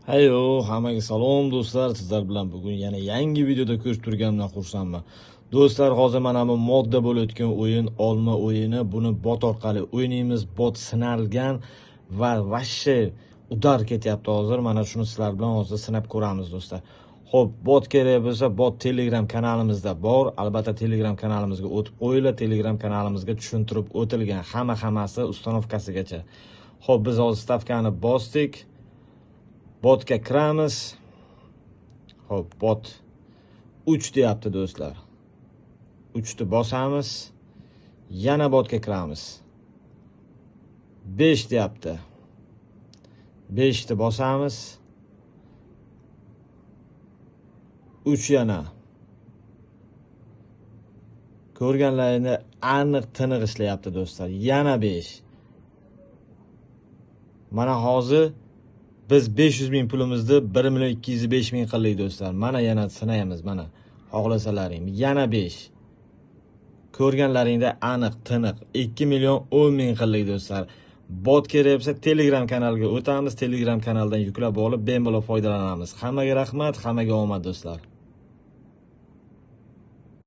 Hayo, hammaga salom do'stlar. Sizlar bilan bugun yana yangi videoda ko'rishib turganimdan xursandman. Do'stlar, hozir mana bu modda bo'layotgan o'yin olma o'yini. Buni bot orqali o'ynaymiz. Bot sinalgan va vashshe udar ketyapti hozir. Mana shuni sizlar bilan hozir sinab ko'ramiz do'stlar. Xo'p, bot kerak bo'lsa, bot Telegram kanalimizda bor. Albatta Telegram kanalimizga o'tib qo'yinglar. Telegram kanalimizga tushuntirib o'tilgan hammasi ustanovkasigacha. Xo'p, biz hozir stavkani bosdik. Botga kiramiz. Xo'p, bot 3 deyapti do'stlar. 3 ni bosamiz. Yana botga kiramiz. 5 deyapti. 5 ni bosamiz. 3 yana. Ko'rganlaringda aniq tiniq ishlayapti do'stlar. Yana 5. Mana hozir biz 500 ming pulimizni 1.205 ming qildik do'stlar. Mana yana sinaymiz mana. Xohlasalaring. Yana 5. Ko'rganlaringda aniq, tiniq 2.10 ming qildik do'stlar. Bot kerak bo'lsa Telegram kanaliga o'tamiz. Telegram kanaldan yuklab olib bemalol foydalanamiz. Hammaga rahmat, hammaga omad do'stlar.